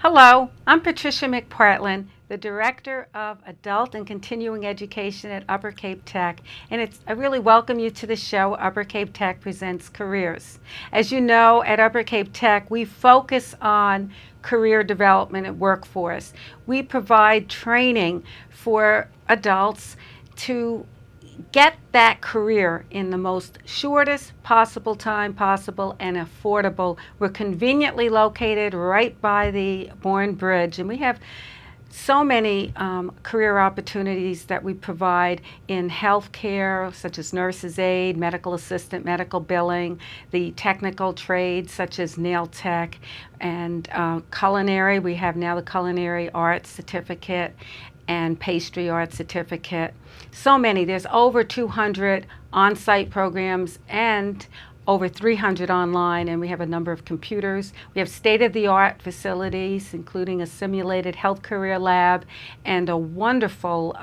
Hello, I'm Patricia McPartlin, the Director of Adult and Continuing Education at Upper Cape Tech, and I really welcome you to the show, Upper Cape Tech Presents Careers. As you know, at Upper Cape Tech, we focus on career development and workforce. We provide training for adults to get that career in the most shortest possible time possible and affordable. We're conveniently located right by the Bourne Bridge, and we have so many career opportunities that we provide in healthcare, such as nurse's aide, medical assistant, medical billing, the technical trades, such as nail tech, and culinary. We have now the culinary arts certificate and pastry art certificate. So many. There's over 200 on-site programs and over 300 online, and we have a number of computers. We have state-of-the-art facilities, including a simulated health career lab and a wonderful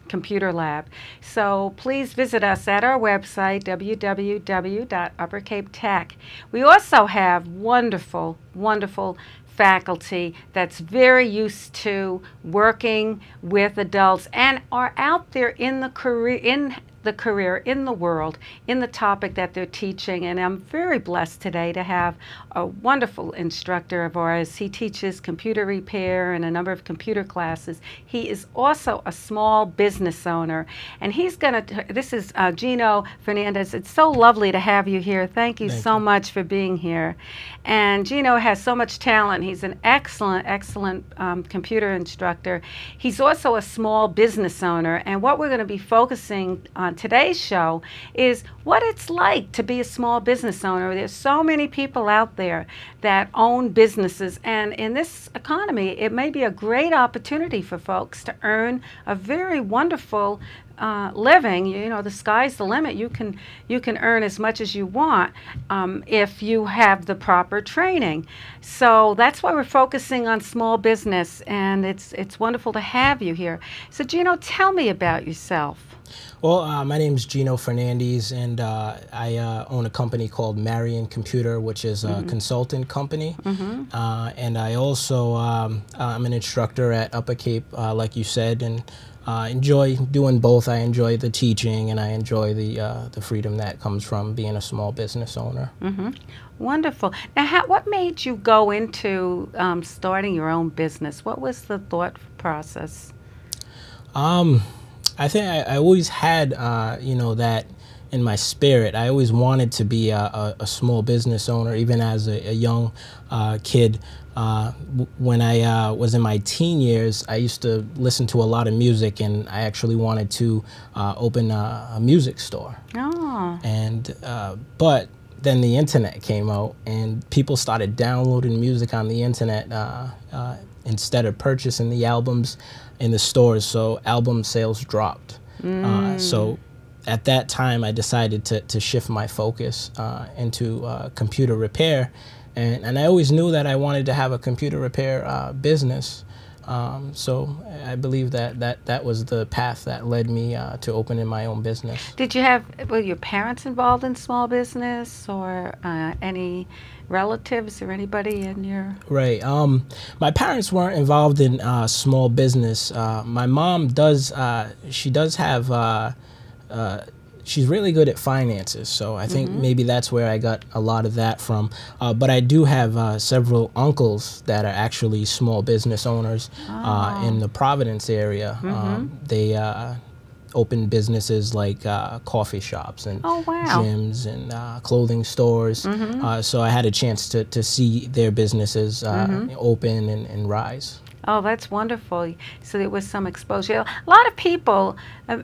computer lab. So please visit us at our website, www.uppercapetech. We also have wonderful, wonderful faculty that's very used to working with adults and are out there in the career, in the world, in the topic that they're teaching. And I'm very blessed today to have a wonderful instructor of ours. He teaches computer repair and a number of computer classes. He is also a small business owner, and he's going to, this is Gino Fernandes. It's so lovely to have you here. Thank you so much for being here. And Gino has so much talent. He's an excellent, excellent computer instructor. He's also a small business owner, and what we're going to be focusing on today's show is what it's like to be a small business owner. There's so many people out there that own businesses, and in this economy, it may be a great opportunity for folks to earn a very wonderful living. You know, the sky's the limit. You can earn as much as you want if you have the proper training. So that's why we're focusing on small business, and it's wonderful to have you here. So Gino, tell me about yourself. Well, my name is Gino Fernandes, and I own a company called Marion Computer, which is a consultant company. And I also, I'm an instructor at Upper Cape, like you said, and enjoy doing both. I enjoy the teaching, and I enjoy the freedom that comes from being a small business owner. Wonderful. Now, what made you go into starting your own business? What was the thought process? I think I always had, you know, that in my spirit. I always wanted to be a small business owner, even as a young kid. When I was in my teen years, I used to listen to a lot of music, and I actually wanted to open a music store. Oh. And but then the internet came out, and people started downloading music on the internet instead of purchasing the albums in the stores, so album sales dropped. So at that time, I decided to shift my focus into computer repair, and I always knew that I wanted to have a computer repair business. So I believe that was the path that led me to opening my own business. Did you have, were your parents involved in small business, or any relatives or anybody in your? Right. My parents weren't involved in small business. My mom does. She does have. She's really good at finances, so I think maybe that's where I got a lot of that from. But I do have several uncles that are actually small business owners in the Providence area. They open businesses like coffee shops and gyms and clothing stores. So I had a chance to see their businesses open and rise. Oh, that's wonderful. So there was some exposure. A lot of people,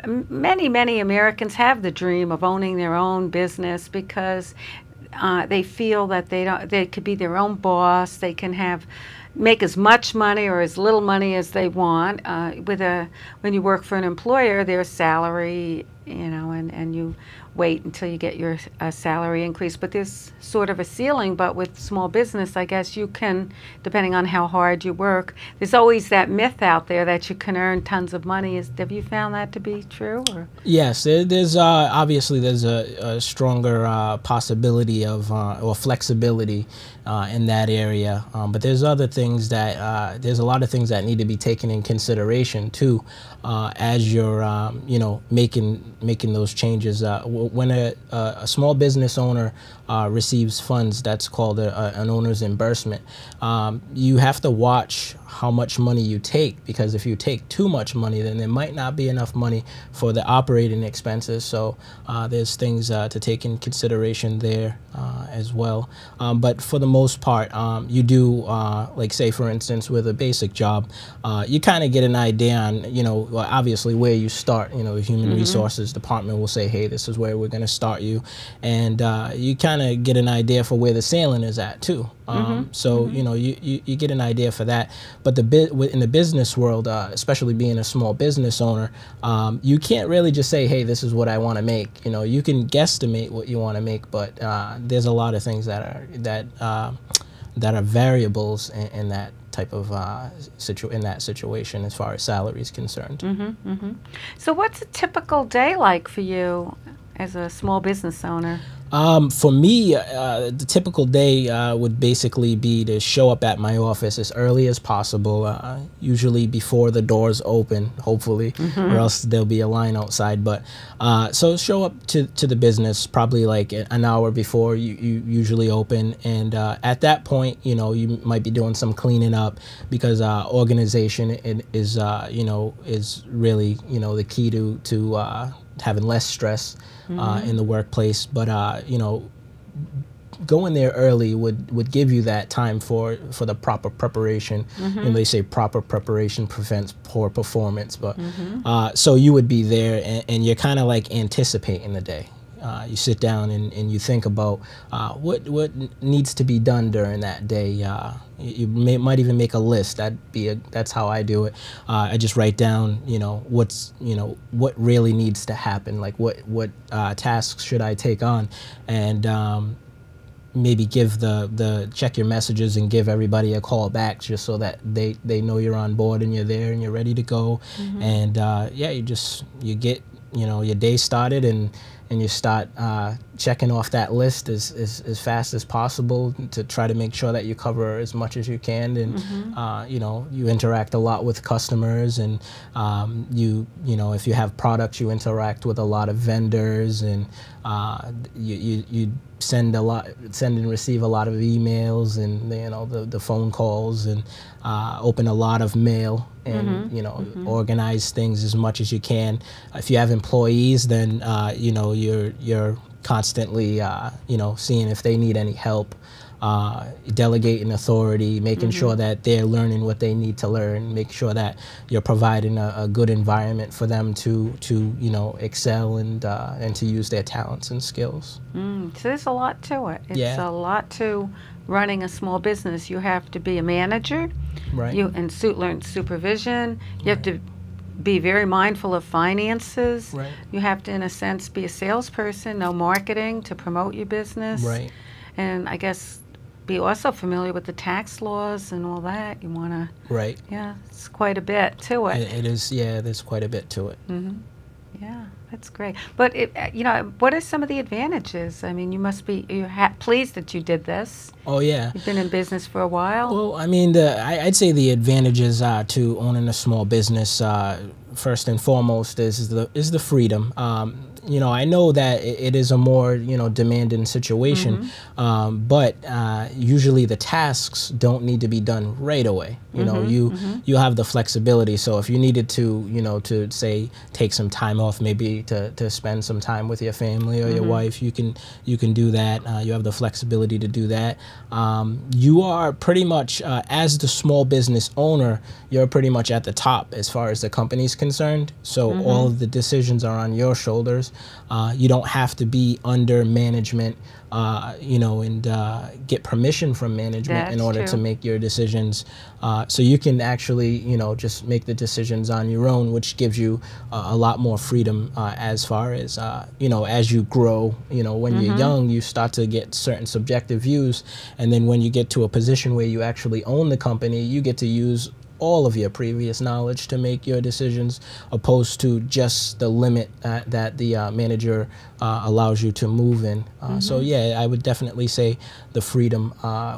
many Americans have the dream of owning their own business because they feel that they could be their own boss. They can make as much money or as little money as they want. When you work for an employer, their salary you know, and you wait until you get your salary increase. But there's sort of a ceiling. But with small business, I guess you can, depending on how hard you work, there's always that myth out there that you can earn tons of money. Have you found that to be true? Or? Yes, there's obviously there's a stronger possibility of or flexibility in that area, but there's other things that there's a lot of things that need to be taken in consideration too, as you're you know, making those changes. When a small business owner receives funds, that's called an owner's reimbursement. You have to watch how much money you take, because if you take too much money, then there might not be enough money for the operating expenses. So there's things to take in consideration there as well. But for the most part, you do, like say for instance, with a basic job, you kind of get an idea on, you know, obviously where you start. You know, the human resources department will say, hey, this is where we're going to start you. And you kind of get an idea for where the ceiling is at too. So, you know, you get an idea for that. But in the business world, especially being a small business owner, you can't really just say, hey, this is what I want to make. You know, you can guesstimate what you want to make, but there's a lot of things that are variables in that type of in that situation as far as salary is concerned. So what's a typical day like for you as a small business owner? For me, the typical day would basically be to show up at my office as early as possible, usually before the doors open, hopefully, or else there'll be a line outside. But so show up to the business probably like an hour before you usually open. And at that point, you know, you might be doing some cleaning up, because organization is, you know, is really, you know, the key to having less stress in the workplace. But you know, going there early would give you that time for the proper preparation. And they say proper preparation prevents poor performance. But so you would be there, and you're kind of like anticipating the day. You sit down and you think about what needs to be done during that day. You might even make a list. That's how I do it. I just write down, you know, what really needs to happen. Like what tasks should I take on, and maybe give check your messages and give everybody a call back, just so that they know you're on board and you're there and you're ready to go. And yeah, you get, you know, your day started, and you start checking off that list as fast as possible to try to make sure that you cover as much as you can. And you know, you interact a lot with customers, and you know, if you have products, you interact with a lot of vendors, and you send and receive a lot of emails, and you know, the phone calls, and open a lot of mail, and you know, organize things as much as you can. If you have employees, then you know, you're constantly you know, seeing if they need any help, delegating authority, making sure that they're learning what they need to learn, make sure that you're providing a good environment for them to you know, excel and to use their talents and skills. So there's a lot to it. It's a lot to running a small business. You have to be a manager, right? Learn supervision. You have to be very mindful of finances. Right. You have to, in a sense, be a salesperson, know marketing to promote your business. Right. And I guess be also familiar with the tax laws and all that. You want to. Right. Yeah, it's quite a bit to it. It is. Yeah, there's quite a bit to it. Yeah, that's great. But you know, what are some of the advantages? I mean, you must be pleased that you did this. Oh yeah. You've been in business for a while. Well, I mean, I'd say the advantages to owning a small business, first and foremost, is the freedom. You know, I know that it is a more, you know, demanding situation, but usually the tasks don't need to be done right away. You know, you have the flexibility. So if you needed to, you know, to say take some time off, maybe to spend some time with your family or your wife, you can do that. You have the flexibility to do that. You are pretty much, as the small business owner, you're pretty much at the top as far as the company's concerned. So all of the decisions are on your shoulders. You don't have to be under management, you know, and get permission from management in order to make your decisions. So you can actually, you know, just make the decisions on your own, which gives you a lot more freedom as far as, you know, as you grow. You know, when you're young, you start to get certain subjective views. And then when you get to a position where you actually own the company, you get to use all of your previous knowledge to make your decisions, opposed to just the limit that the manager allows you to move in. So yeah, I would definitely say the freedom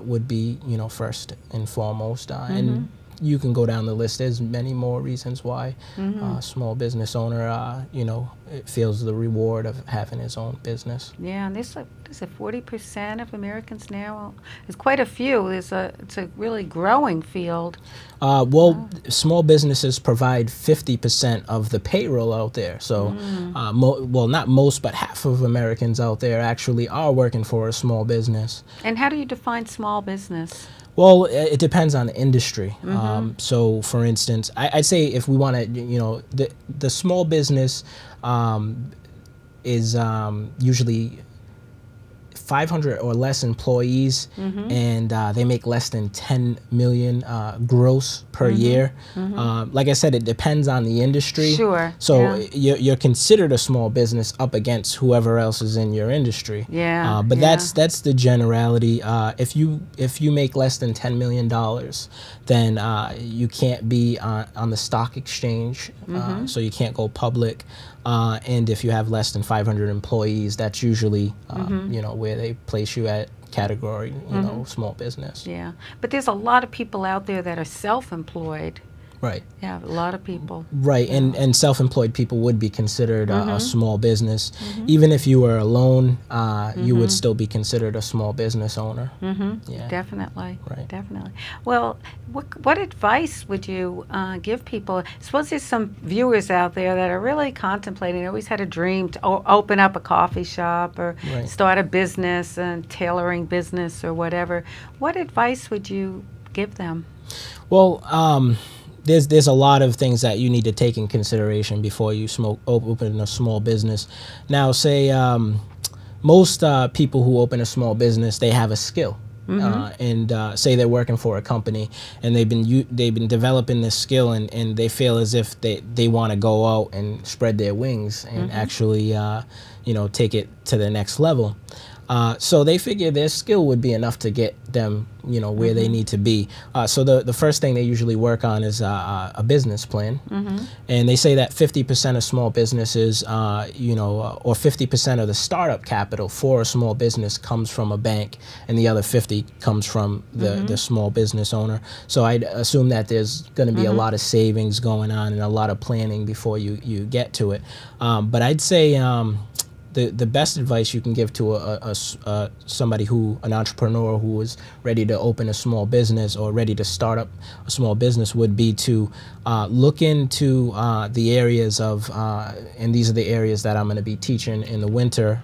would be, you know, first and foremost. And you can go down the list. There's many more reasons why a small business owner, you know, it feels the reward of having his own business. Yeah, and there's 40% of Americans now. There's quite a few. It's a really growing field. Well, small businesses provide 50% of the payroll out there. So, well, not most, but half of Americans out there actually are working for a small business. And how do you define small business? Well, it depends on the industry. So, for instance, I'd say if we want to, you know, the small business is usually 500 or less employees, and they make less than 10 million gross per year. Like I said, it depends on the industry. Sure. So you're considered a small business up against whoever else is in your industry. Yeah. But that's the generality. If you make less than $10 million, then you can't be on the stock exchange. So you can't go public. And if you have less than 500 employees, that's usually, you know, where they place you at category, you know, small business. Yeah, but there's a lot of people out there that are self-employed. Right. Yeah, a lot of people. Right, and self-employed people would be considered a small business. Even if you were alone, you would still be considered a small business owner. Yeah. Definitely. Right. Definitely. Well, what advice would you give people? Suppose there's some viewers out there that are really contemplating, they always had a dream to open up a coffee shop or start a business, a tailoring business or whatever. What advice would you give them? Well, there's a lot of things that you need to take in consideration before you open a small business. Now, say most people who open a small business, they have a skill, and say they're working for a company and they've been developing this skill, and they feel as if they want to go out and spread their wings and actually you know, take it to the next level. So they figure their skill would be enough to get them, you know, where they need to be. So the first thing they usually work on is a business plan. And they say that 50% of small businesses, you know, or 50% of the startup capital for a small business comes from a bank, and the other 50 comes from the small business owner. So I'd assume that there's going to be a lot of savings going on and a lot of planning before you get to it. But I'd say the best advice you can give to somebody an entrepreneur who is ready to open a small business or ready to start up a small business would be to look into the areas of, and these are the areas that I'm going to be teaching in the winter,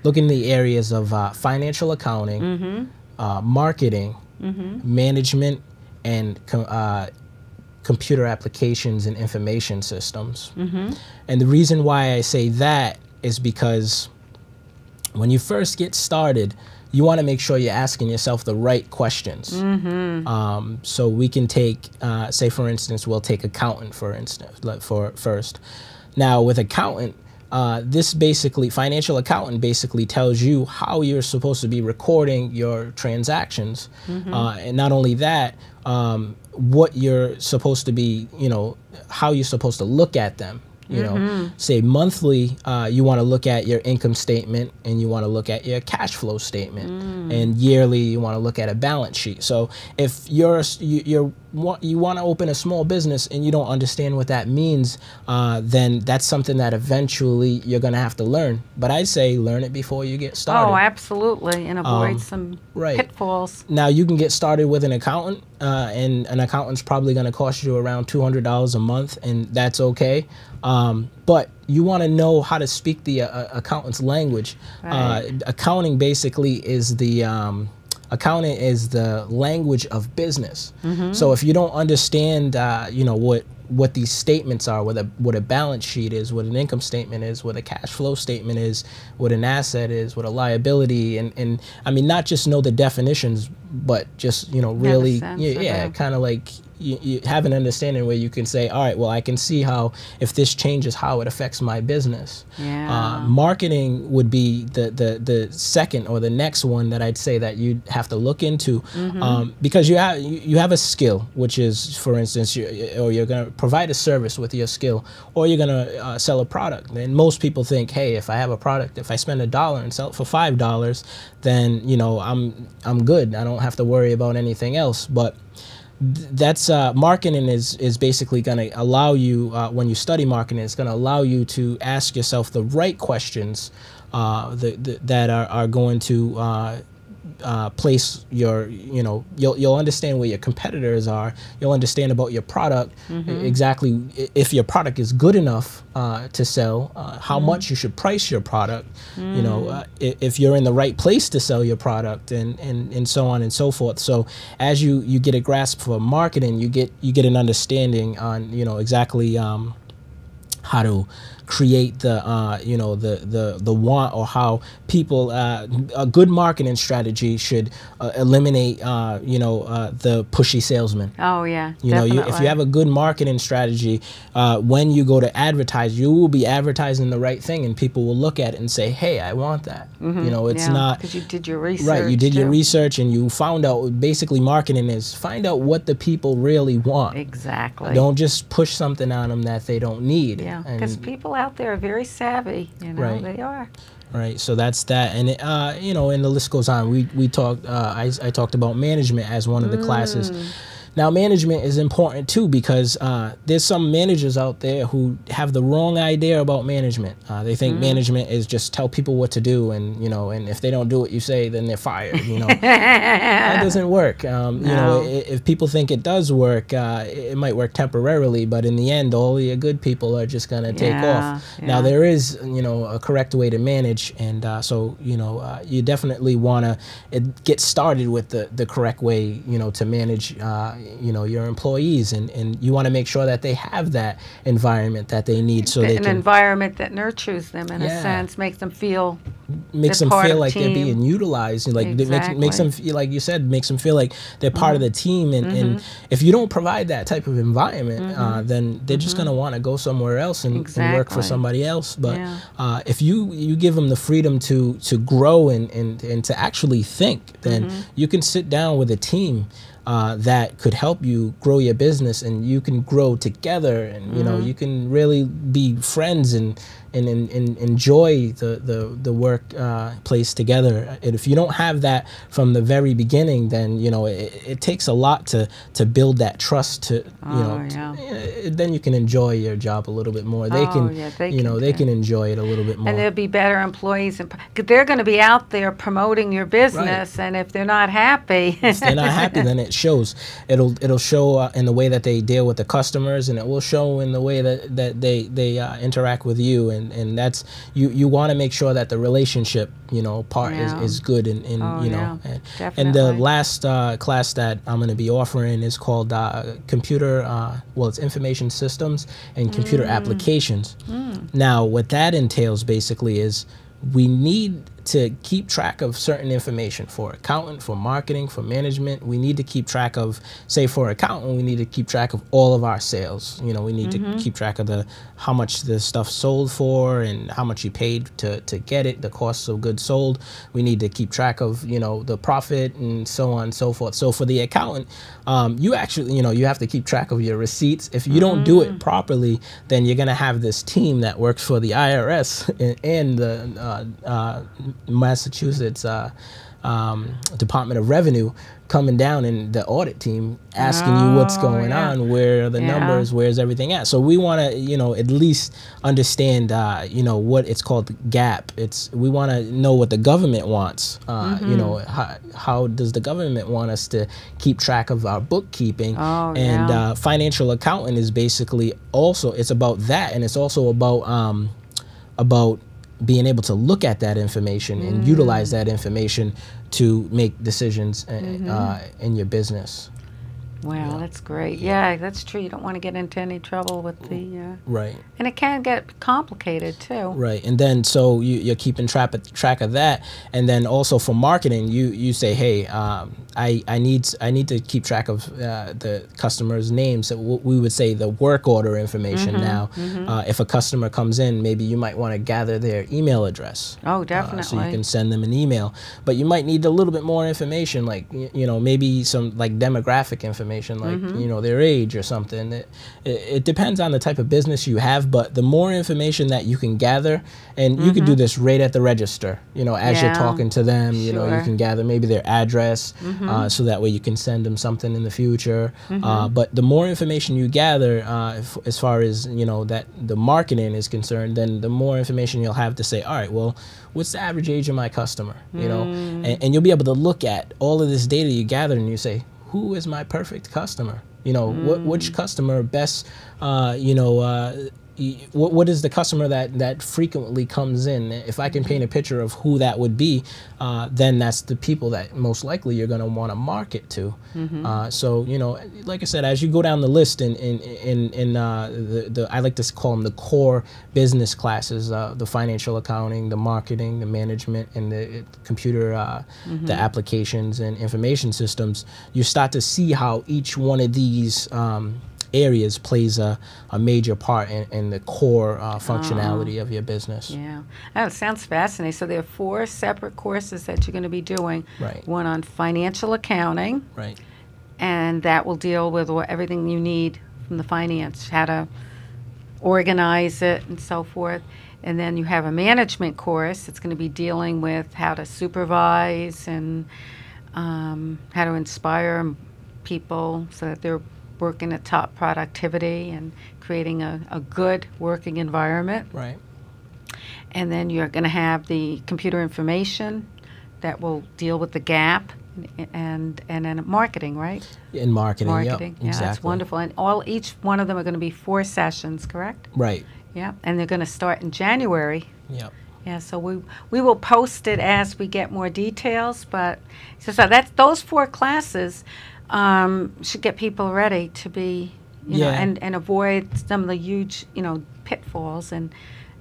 look in the areas of financial accounting, marketing, management, and computer applications and information systems. And the reason why I say that is because when you first get started, you want to make sure you're asking yourself the right questions. So we can take, say for instance, we'll take accountant for instance, first. Now with accountant, this basically, financial accountant basically tells you how you're supposed to be recording your transactions. And not only that, what you're supposed to be, you know, how you're supposed to look at them. You know, say monthly, you want to look at your income statement and you want to look at your cash flow statement, and yearly you want to look at a balance sheet. So if you want to open a small business and you don't understand what that means, then that's something that eventually you're going to have to learn. But I say learn it before you get started. Oh, absolutely, and avoid some pitfalls. Now you can get started with an accountant, and an accountant's probably going to cost you around $200 a month, and that's okay. But you want to know how to speak the accountant's language. Accounting basically is accounting is the language of business. So if you don't understand, you know, what what these statements are, what a balance sheet is, what an income statement is, what a cash flow statement is, what an asset is, what a liability, and I mean, not just know the definitions, but just, you know, really, kind of like you have an understanding where you can say, all right, well, I can see how, if this changes, how it affects my business. Marketing would be the second or the next one that I'd say that you'd have to look into, because you have a skill, which is, for instance, you're going to provide a service with your skill, or you're going to sell a product. And most people think, hey, if I have a product, if I spend $1 and sell it for $5, then, you know, I'm good. I don't have to worry about anything else. But that's marketing is basically going to allow you, when you study marketing, it's going to allow you to ask yourself the right questions that are going to place your, you know, you'll understand where your competitors are. You'll understand about your product, exactly if your product is good enough to sell, how much you should price your product, you know, if you're in the right place to sell your product, and so on and so forth. So as you get a grasp for marketing, you get an understanding on, you know, exactly how to create the you know, the want, or how people, a good marketing strategy should eliminate you know, the pushy salesman. Oh yeah, you know, if you have a good marketing strategy, when you go to advertise, you will be advertising the right thing, and people will look at it and say, hey, I want that. You know, it's not because you did your research. Right, you did your research, and you found out, basically marketing is find out what the people really want. Exactly. Don't just push something on them that they don't need. Yeah, because people out there are very savvy, you know, they are. Right, so that's that, and you know, and the list goes on. We talked. I talked about management as one of the classes. Now, management is important too, because there's some managers out there who have the wrong idea about management. They think management is just tell people what to do, and, you know, and if they don't do what you say, then they're fired. You know, that doesn't work. You know, if people think it does work, it might work temporarily, but in the end, all your good people are just gonna take off. Now, there is, you know, a correct way to manage, and so, you know, you definitely want to get started with the correct way, you know, to manage. You know, your employees, and you want to make sure that they have that environment that they need, so they can, an environment that nurtures them in a sense, makes them feel like they're being utilized, like makes them feel, like you said, makes them feel like they're part of the team, and if you don't provide that type of environment, then they're just going to want to go somewhere else and work for somebody else. But if you give them the freedom to grow and to actually think, then you can sit down with a team that could help you grow your business, and you can grow together, and you know, you can really be friends and enjoy the work place together. And if you don't have that from the very beginning, then, you know, it takes a lot to build that trust, to, you know, then you can enjoy your job a little bit more. They can, you know, they can enjoy it a little bit more. And they'll be better employees, and they're going to be out there promoting your business, and if they're not happy, if they're not happy, then it shows. It'll show in the way that they deal with the customers, and it will show in the way that they interact with you, and that's, you want to make sure that the relationship, you know, part is good, and you know, and the last class that I'm going to be offering is called computer, well, it's information systems and computer applications. Now, what that entails basically is we need to keep track of certain information. For accountant, for marketing, for management, we need to keep track of, say for accountant, we need to keep track of all of our sales. You know, we need to keep track of how much the stuff sold for, and how much you paid to get it, the costs of goods sold. We need to keep track of, you know, the profit, and so on and so forth. So for the accountant, you actually, you know, you have to keep track of your receipts. If you don't do it properly, then you're going to have this team that works for the IRS and the Massachusetts Department of Revenue coming down, and the audit team asking you what's going on, where are the numbers, where's everything at. So we want to, you know, at least understand, you know, what it's called GAAP. We want to know what the government wants. You know, how does the government want us to keep track of our bookkeeping? And financial accountant is basically also, it's about that, and it's also about being able to look at that information and utilize that information to make decisions in your business. Wow, that's great. Yeah, that's true. You don't want to get into any trouble with the Right. and it can get complicated too. Right, and then so you're keeping track of that, and then also for marketing, you say, hey, I need to keep track of the customers' names. So we would say the work order information now. If a customer comes in, maybe you might want to gather their email address. Oh, definitely. So you can send them an email, but you might need a little bit more information, like maybe some like demographic information, like their age or something. It depends on the type of business you have, but the more information that you can gather, and you could do this right at the register, as you're talking to them, you can gather maybe their address, so that way you can send them something in the future. But the more information you gather, as far as that the marketing is concerned, then the more information you'll have to say, all right, well, what's the average age of my customer? And you'll be able to look at all of this data you gathered, and you say, who is my perfect customer? Which customer best, what is the customer that frequently comes in? If I can paint a picture of who that would be, then that's the people that most likely you're going to want to market to. So like I said, as you go down the list in the I like to call them the core business classes, the financial accounting, the marketing, the management, and the computer, the applications and information systems, you start to see how each one of these areas plays a major part in the core functionality of your business. Yeah, that sounds fascinating. So there are 4 separate courses that you're going to be doing. Right. One on financial accounting. Right. And that will deal with everything you need from the finance, how to organize it and so forth. And then you have a management course. It's going to be dealing with how to supervise and how to inspire people so that they're working at top productivity and creating a good working environment. Right. And then you're going to have the computer information that will deal with the gap and then marketing, right? In marketing, marketing. Yeah, That's exactly. wonderful. And each one of them are going to be 4 sessions, correct? Right. Yeah, and they're going to start in January. Yep. Yeah, so we will post it as we get more details, but so that's those 4 classes should get people ready to be, and avoid some of the huge, pitfalls, and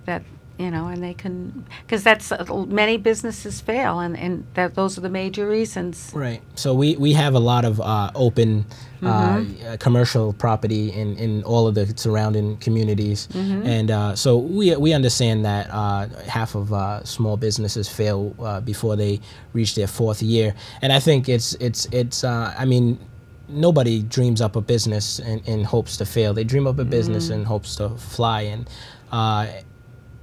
that, and they can, because that's many businesses fail, and those are the major reasons. Right. So we have a lot of open commercial property in all of the surrounding communities, and so we understand that half of small businesses fail before they reach their 4th year, and I think it's I mean, nobody dreams up a business in hopes to fail. They dream up a business in hopes to fly, and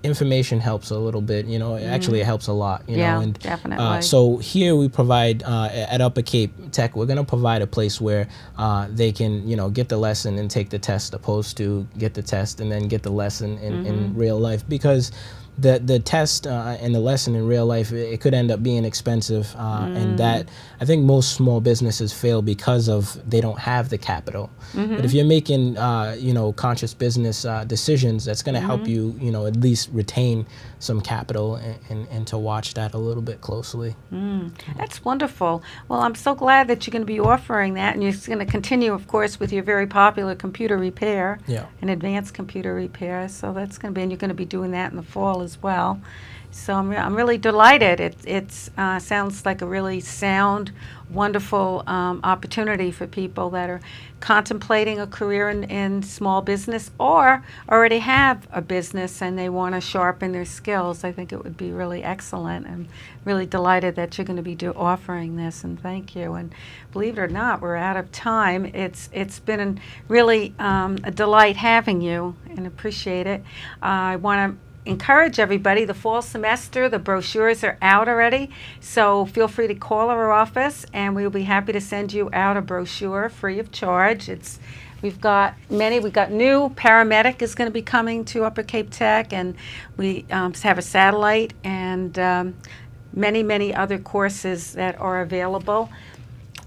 information helps a little bit, actually it helps a lot, and definitely. So here we provide at Upper Cape Tech, we're going to provide a place where they can, get the lesson and take the test, opposed to get the test and then get the lesson in real life, because the test and the lesson in real life, it could end up being expensive, and that I think most small businesses fail because of they don't have the capital. But if you're making conscious business decisions, that's going to help you at least retain some capital and to watch that a little bit closely. That's wonderful. Well, I'm so glad that you're going to be offering that, and you're going to continue, of course, with your very popular computer repair and advanced computer repair. So that's going to be, and you're going to be doing that in the fall as well. So I'm really delighted. It sounds like a really sound, wonderful opportunity for people that are contemplating a career in small business or already have a business and they want to sharpen their skills. I think it would be really excellent. I'm really delighted that you're going to be offering this, and thank you. And believe it or not, we're out of time. It's been really a delight having you, and appreciate it. I want to encourage everybody, the fall semester, the brochures are out already, so feel free to call our office and we'll be happy to send you out a brochure free of charge. We've got new paramedic is going to be coming to Upper Cape Tech, and we have a satellite and many other courses that are available.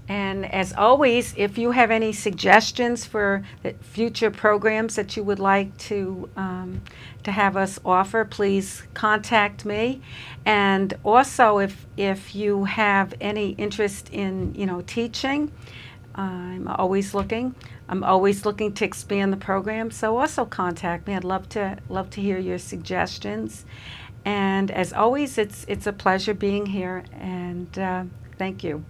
And as always, if you have any suggestions for future programs that you would like to have us offer, please contact me. And also, if you have any interest in teaching, I'm always looking. I'm always looking to expand the program. So also contact me. I'd love to hear your suggestions. And as always, it's a pleasure being here. And thank you.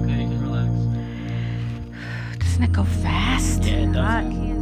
Okay, you can relax. Doesn't it go fast? Yeah, it does. I can't.